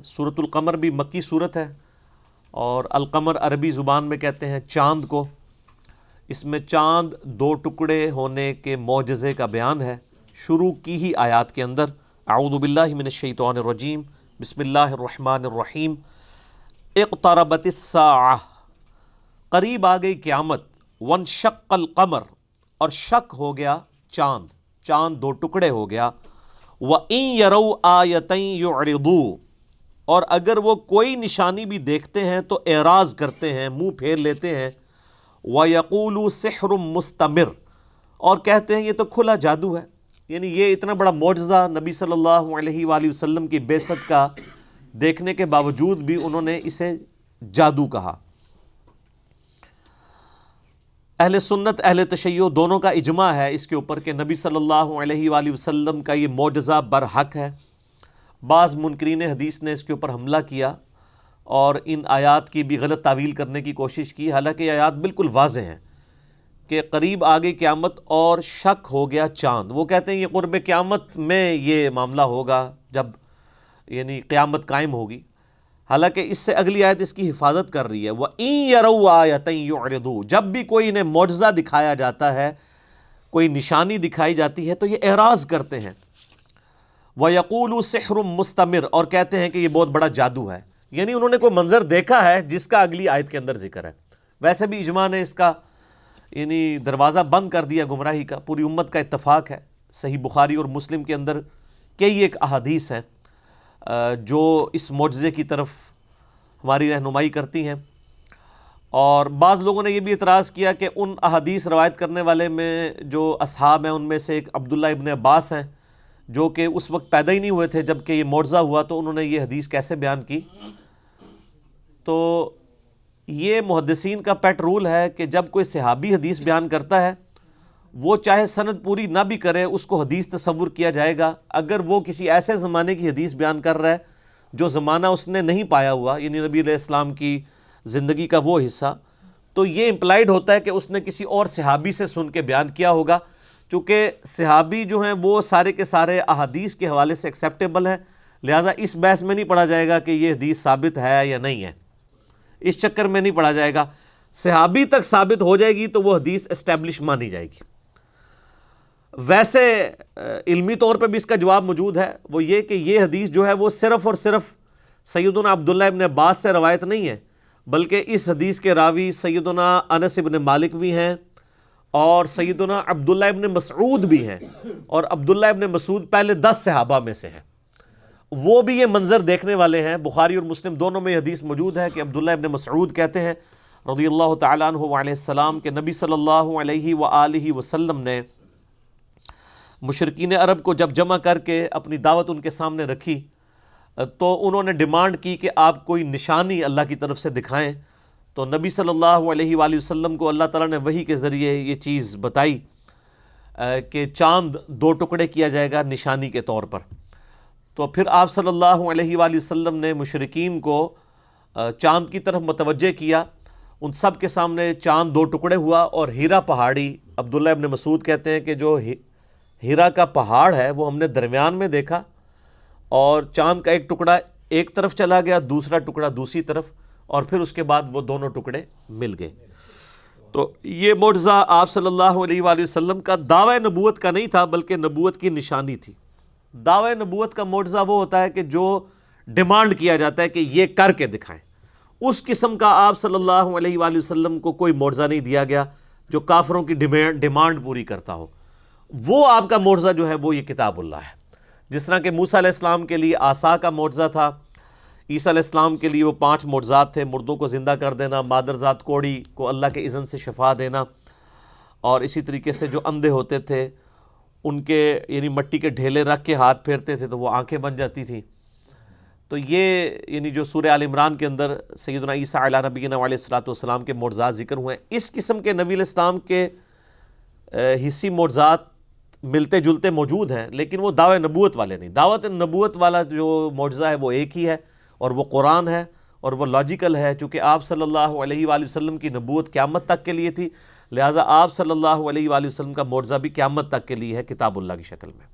سورۃ القمر بھی مکی صورت ہے، اور القمر عربی زبان میں کہتے ہیں چاند کو۔ اس میں چاند دو ٹکڑے ہونے کے معجزے کا بیان ہے شروع کی ہی آیات کے اندر۔ اعوذ باللہ من الشیطان الرجیم، بسم اللہ الرحمن الرحیم۔ اقتربت الساعہ، قریب آ گئی قیامت۔ وانشق القمر، اور شق ہو گیا چاند، چاند دو ٹکڑے ہو گیا۔ وَإِن يَرَوْا آیَةً يُعْرِضُوا، اور اگر وہ کوئی نشانی بھی دیکھتے ہیں تو اعراض کرتے ہیں، منہ پھیر لیتے ہیں۔ وَيَقُولُوا سِحْرٌ مُسْتَمِرٌ، اور کہتے ہیں یہ تو کھلا جادو ہے۔ یعنی یہ اتنا بڑا معجزہ نبی صلی اللہ علیہ وآلہ وسلم کی بعثت کا دیکھنے کے باوجود بھی انہوں نے اسے جادو کہا۔ اہل سنت اہل تشیع دونوں کا اجماع ہے اس کے اوپر کہ نبی صلی اللہ علیہ وآلہ وسلم کا یہ معجزہ برحق ہے۔ بعض منکرین حدیث نے اس کے اوپر حملہ کیا اور ان آیات کی بھی غلط تعویل کرنے کی کوشش کی، حالانکہ یہ آیات بالکل واضح ہیں کہ قریب آ گئی قیامت اور شک ہو گیا چاند۔ وہ کہتے ہیں یہ قرب قیامت میں یہ معاملہ ہوگا، جب یعنی قیامت قائم ہوگی، حالانکہ اس سے اگلی آیت اس کی حفاظت کر رہی ہے۔ وَإِن يَرَوْا آیَةً يُعْرِضُوا، جب بھی کوئی انہیں معجزہ دکھایا جاتا ہے، کوئی نشانی دکھائی جاتی ہے تو یہ اعراض کرتے ہیں۔ وَيَقُولُوا سِحْرٌ مُسْتَمِرٌ، اور کہتے ہیں کہ یہ بہت بڑا جادو ہے، یعنی انہوں نے کوئی منظر دیکھا ہے جس کا اگلی آیت کے اندر ذکر ہے۔ ویسے بھی اجماع نے اس کا یعنی دروازہ بند کر دیا گمراہی کا، پوری امت کا اتفاق ہے۔ صحیح بخاری اور مسلم کے اندر کئی ایک احادیث ہیں جو اس معجزے کی طرف ہماری رہنمائی کرتی ہیں، اور بعض لوگوں نے یہ بھی اعتراض کیا کہ ان احادیث روایت کرنے والے میں جو اصحاب ہیں ان میں سے ایک عبداللہ ابن عباس ہیں، جو کہ اس وقت پیدا ہی نہیں ہوئے تھے جب کہ یہ معجزہ ہوا، تو انہوں نے یہ حدیث کیسے بیان کی؟ تو یہ محدثین کا پیٹ رول ہے کہ جب کوئی صحابی حدیث بیان کرتا ہے، وہ چاہے سند پوری نہ بھی کرے اس کو حدیث تصور کیا جائے گا۔ اگر وہ کسی ایسے زمانے کی حدیث بیان کر رہا ہے جو زمانہ اس نے نہیں پایا ہوا، یعنی نبی علیہ السلام کی زندگی کا وہ حصہ، تو یہ امپلائڈ ہوتا ہے کہ اس نے کسی اور صحابی سے سن کے بیان کیا ہوگا۔ چونکہ صحابی جو ہیں وہ سارے کے سارے احادیث کے حوالے سے ایکسیپٹیبل ہیں، لہٰذا اس بحث میں نہیں پڑھا جائے گا کہ یہ حدیث ثابت ہے یا نہیں ہے، اس چکر میں نہیں پڑھا جائے گا۔ صحابی تک ثابت ہو جائے گی تو وہ حدیث اسٹیبلش مانی جائے گی۔ ویسے علمی طور پہ بھی اس کا جواب موجود ہے، وہ یہ کہ یہ حدیث جو ہے وہ صرف اور صرف سیدنا عبداللہ ابن عباس سے روایت نہیں ہے، بلکہ اس حدیث کے راوی سیدنا انس ابن مالک بھی ہیں، اور سیدنا عبداللہ ابن مسعود بھی ہیں، اور عبداللہ ابن مسعود پہلے 10 صحابہ میں سے ہیں، وہ بھی یہ منظر دیکھنے والے ہیں۔ بخاری اور مسلم دونوں میں یہ حدیث موجود ہے کہ عبداللہ ابن مسعود کہتے ہیں رضی اللہ تعالیٰ عنہ وعلیہ السلام کہ نبی صلی اللہ علیہ وآلہ وسلم نے مشرکین عرب کو جب جمع کر کے اپنی دعوت ان کے سامنے رکھی تو انہوں نے ڈیمانڈ کی کہ آپ کوئی نشانی اللہ کی طرف سے دکھائیں، تو نبی صلی اللہ علیہ وآلہ وسلم کو اللہ تعالیٰ نے وحی کے ذریعے یہ چیز بتائی کہ چاند دو ٹکڑے کیا جائے گا نشانی کے طور پر۔ تو پھر آپ صلی اللہ علیہ وآلہ وسلم نے مشرکین کو چاند کی طرف متوجہ کیا، ان سب کے سامنے چاند دو ٹکڑے ہوا، اور ہیرا پہاڑی، عبداللہ ابن مسعود کہتے ہیں کہ جو ہیرا کا پہاڑ ہے وہ ہم نے درمیان میں دیکھا، اور چاند کا ایک ٹکڑا ایک طرف چلا گیا، دوسرا ٹکڑا دوسری طرف، اور پھر اس کے بعد وہ دونوں ٹکڑے مل گئے۔ تو یہ معجزہ آپ صلی اللہ علیہ وآلہ وسلم کا دعوی نبوت کا نہیں تھا، بلکہ نبوت کی نشانی تھی۔ دعوی نبوت کا معجزہ وہ ہوتا ہے کہ جو ڈیمانڈ کیا جاتا ہے کہ یہ کر کے دکھائیں، اس قسم کا آپ صلی اللہ علیہ وآلہ وسلم کو کوئی معجزہ نہیں دیا گیا جو کافروں کی ڈیمانڈ پوری کرتا ہو۔ وہ آپ کا معجزہ جو ہے وہ یہ کتاب اللہ ہے۔ جس طرح کہ موسیٰ علیہ السلام کے لیے عصا کا معجزہ تھا، عیسیٰ علیہ السلام کے لیے وہ 5 معجزات تھے، مردوں کو زندہ کر دینا، مادرزاد کوڑی کو اللہ کے اذن سے شفا دینا، اور اسی طریقے سے جو اندھے ہوتے تھے ان کے یعنی مٹی کے ڈھیلے رکھ کے ہاتھ پھیرتے تھے تو وہ آنکھیں بن جاتی تھیں۔ تو یہ یعنی جو سورہ آل عمران کے اندر سیدنا عیسیٰ علیہ نبینا علیہ الصلوۃ والسلام کے معجزات ذکر ہوئے ہیں، اس قسم کے نبی علیہ السلام کے حصی معجزات ملتے جلتے موجود ہیں، لیکن وہ دعوی نبوت والے نہیں۔ دعوت نبوت والا جو معجزہ ہے وہ ایک ہی ہے، اور وہ قرآن ہے، اور وہ لاجیکل ہے، چونکہ آپ صلی اللہ علیہ وآلہ وسلم کی نبوت قیامت تک کے لیے تھی، لہٰذا آپ صلی اللہ علیہ وآلہ وسلم کا معجزہ بھی قیامت تک کے لیے ہے کتاب اللہ کی شکل میں۔